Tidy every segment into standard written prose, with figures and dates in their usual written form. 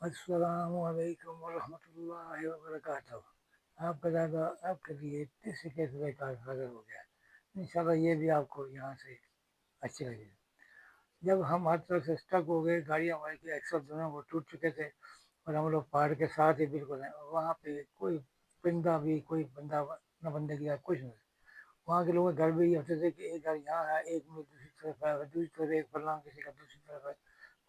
अस्सलामुअलैकुम वरहमतुल्लाहि वबरकातुहू। आपका दादा आपके लिए तीसरी कैसे का हाज़िर हो गया है। इंशाल्लाह ये भी आपको यहाँ से अच्छी लगेगी। जब हम हर तरफ से स्टक हो गए, गाड़ी हमारी की एक्सल दोनों वो टूट चुके थे और हम लोग पहाड़ के साथ ही बिल्कुल हैं। वहाँ पे कोई परिंदा भी, कोई बंदा न बंदगी या कुछ नहीं। वहाँ के लोगों के घर भी ये होते थे कि एक घर यहाँ है, एक में दूसरी तरफ है, दूसरी तरफ एक फलाना किसी का दूसरी तरफ है,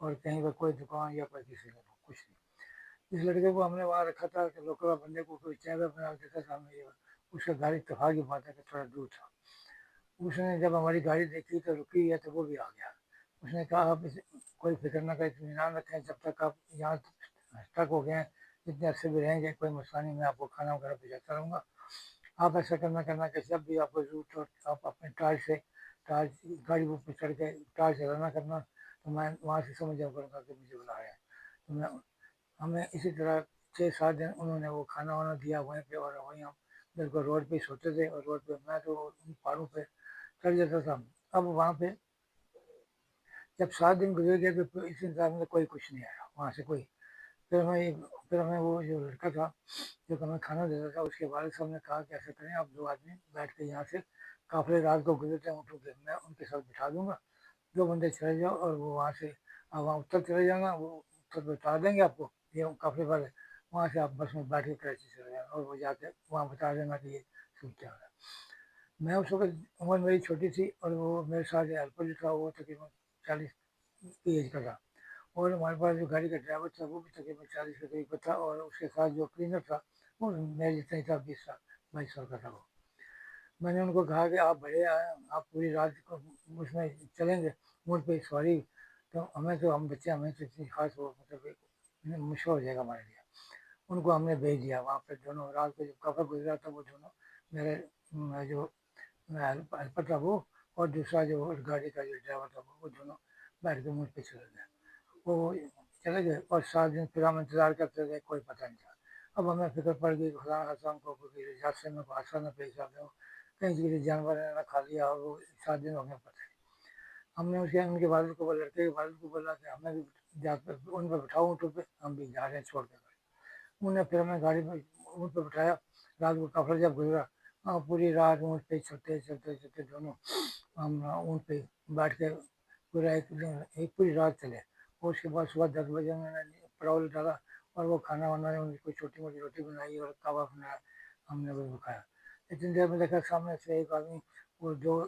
और कहीं पर कोई दुकान या कोई किसी का कुछ नहीं। इस लड़के को हमने वहाँ रखा था कि लोकल बंदे को कोई चाय बना के देता था हमें। ये उसका गाड़ी इत्तेफाक की बात है कि थोड़ा दूर था। उसने जब हमारी गाड़ी देखी तो रुकी है तो वो भी आ गया। उसने कहा आप कोई फिक्र ना करें, इत्मीनान रखें, जब तक आप यहाँ स्टक हो गए हैं जितने अरसे भी रहेंगे कोई मसला नहीं, मैं आपको खाना वगैरह भिजवाता रहूँगा। आप ऐसा करना कि जब भी आपको ज़रूरत हो आप अपने टार्च गाड़ी के ऊपर चढ़ के टार्च चलाना करना, तो मैं वहाँ से समझ जाया करूँगा कि मुझे बुलाया है। तो मैं हमें इसी तरह 6-7 दिन उन्होंने वो खाना वाना दिया वहीं पे, और वहीं हम बिल्कुल रोड पे ही सोते थे, और रोड पे मैं तो उन पहाड़ों पे चढ़ जाता था। अब वहाँ पे जब 7 दिन गुजर गए तो फिर इस इंतजार में कोई कुछ नहीं आया वहाँ से कोई। फिर हमें वो जो लड़का था जो हमें खाना देता था, उसके वालिद साहब ने कहा कि ऐसा करें आप 2 आदमी बैठ के यहाँ से काफ़िले रात को गुजरते हैं ऊँटों पे, मैं उनके साथ बिठा दूँगा, 2 बंदे चले जाओ और वो वहाँ से आप वहाँ उत्तर चले जाना, वो उत्तर बता देंगे आपको ये काफ़िले वाले, वहाँ से आप बस में बैठ के कराची चले जाना और वो जाके वहाँ बता देना कि ये सब क्या है। मैं उस वक़्त उम्र मेरी छोटी थी और वो मेरे साथ जो हेल्पर जो था वो तकरीबन 40 की एज का था, और हमारे पास जो गाड़ी का ड्राइवर था वो भी तकरीबन 40 के करीब का था, और उसके साथ जो क्लीनर था वो मेरे जितना ही था, 20 साल 22 साल का था वो। मैंने उनको कहा कि आप बड़े आए, आप पूरी रात को उसमें चलेंगे ऊँट पे सवारी, तो हमें तो हम बच्चे हमें तो इतनी खास वो मतलब एक मुश्किल हो जाएगा हमारे लिए। उनको हमने भेज दिया वहाँ पे, दोनों रात को जब काफ़ा गुजरा था वो दोनों मेरे जो हेल्पर था वो, और दूसरा जो गाड़ी का जो ड्राइवर था वो दोनों बैठ के मुझ पे चले गए। वो चले गए और 7 दिन फिर हम इंतज़ार करते रहे, कोई पता नहीं था। अब हमें फ़िक्र पड़ गई खुदा न खास्ता हमको कोई रास्ते में कोई हादसा न पेश आ गया हो, कहीं से किसी जानवर ने ना खा लिया, और वो 7 दिन हो गए पता नहीं। हमने उसके उनके वालिद को बोला, लड़के के वालिद को बोला कि हमें भी जाकर उन पर बिठाओ ऊँटों पे, हम भी जा रहे हैं छोड़ के गाड़ी। उन्होंने फिर हमें गाड़ी में ऊँट पे बिठाया। रात को काफ़िला जब गुजरा, पूरी रात ऊँट पे चलते चलते चलते दोनों हम ऊँट पे बैठ के पूरा एक दिन एक पूरी रात चले। और उसके बाद सुबह 10 बजे उन्होंने परवल डाला और वो खाना वाना उन्होंने कोई छोटी मोटी रोटी बनाई और कबाब बनाया, हमने वो खाया। इतनी देर में देखा सामने से एक आदमी वो जो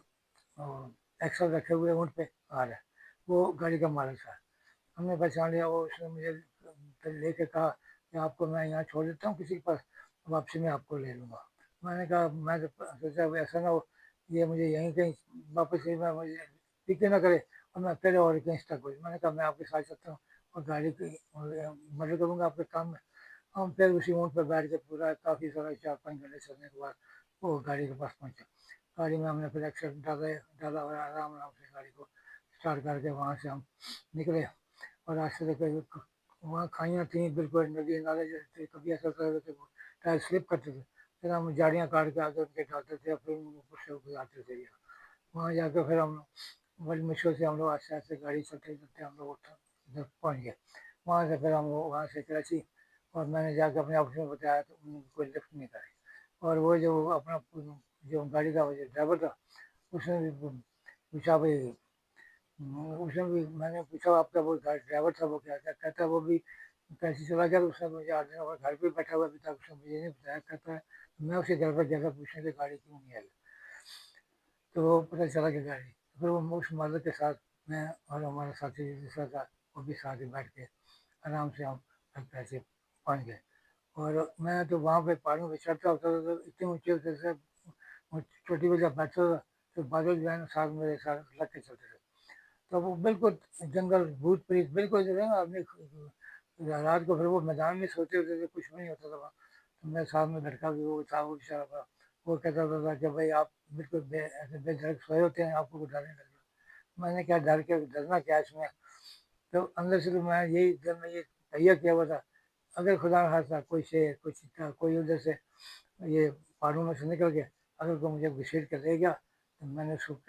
एक्सल रखे हुए ऊँट पे आ रहा है, वो गाड़ी का मालिक था। हमने पहचान लिया, वो उसने मुझे फिर लेके कहा कि आपको मैं यहाँ छोड़ देता हूँ किसी के पास, वापसी में आपको ले लूँगा। मैंने कहा मैं तो सोचा भी ऐसा ना हो ये मुझे यहीं कहीं वापस ही मैं मुझे पीछे ना करे और मैं फिर और कहीं स्टक हो जाऊँ। मैंने कहा मैं आपके साथ चलता हूँ और गाड़ी की मदद करूँगा आपके काम में। हम फिर उसी ऊँट पर बैठ के पूरा काफ़ी सारा 4-5 घंटे चलने के बाद वो गाड़ी के पास पहुँचे। गाड़ी में हमने फिर एक्सीडेंट डाला और आराम आराम से गाड़ी को स्टार्ट करके वहाँ से हम निकले। और रास्ते से कहीं वहाँ खाइयाँ थी बिल्कुल नदी नाले जैसे थे, कभी ऐसा होता था कि वो टायर स्लिप करते थे, फिर हम झाड़ियाँ काट के आगे उनके डालते थे, फिर ऊपर से गुजारते थे। वहाँ जाकर फिर हम बड़ी मुश्किल से हम लोग आस्ते आस्ते गाड़ी चलते चलते हम लोग उधर पहुँच गए। वहाँ से फिर हम लोग वहाँ से कराची, और मैंने जाकर अपने ऑफिस में बताया तो उन्होंने कोई लिफ्ट नहीं कराई। और वो जो अपना जो गाड़ी का वो जो ड्राइवर था उसने भी पूछा भाई, उसने भी मैंने पूछा आपका वो ड्राइवर था वो क्या क्या कहता है, वो भी कैसे चला गया, तो उसने मुझे 8 दिन और घर पे बैठा हुआ अभी तक उसने मुझे नहीं बताया। कहता है मैं उसके घर पर गया पूछने की गाड़ी क्यों नहीं आई, तो वो पता चला कि गाड़ी, फिर वो उस मालिक के साथ मैं और हमारा साथी दूसरा था वो भी साथ ही बैठ के आराम से हम घर पे ऐसे पहुँच गए। और मैं तो वहाँ पे पहाड़ों पे चढ़ता होता था तो इतने ऊँचे ऊँचे से वो चोटी पे जब बैठता था तो बादल जो है ना साथ मेरे साथ लग के चलते थे। तो वो बिल्कुल जंगल भूत प्रेत बिल्कुल जो है ना आदमी रात को फिर वो मैदान में सोते होते थे, कुछ नहीं होता था वहाँ। तो मेरे साथ में लड़का भी वो था, वो बेचारा था, वो कहता था कि भाई आप बिल्कुल ऐसे बेधड़क सोए होते हैं, आपको कुछ डर नहीं लगता। मैंने क्या डर के डरना क्या इसमें। तो अंदर से तो मैं यही दिल में ये तैयार किया हुआ था, अगर खुदा न खास्ता कोई शेर कोई चीता कोई उधर से ये पहाड़ों में से निकल के अगर कोई मुझे घसीट कर ले गया तो मैंने उसको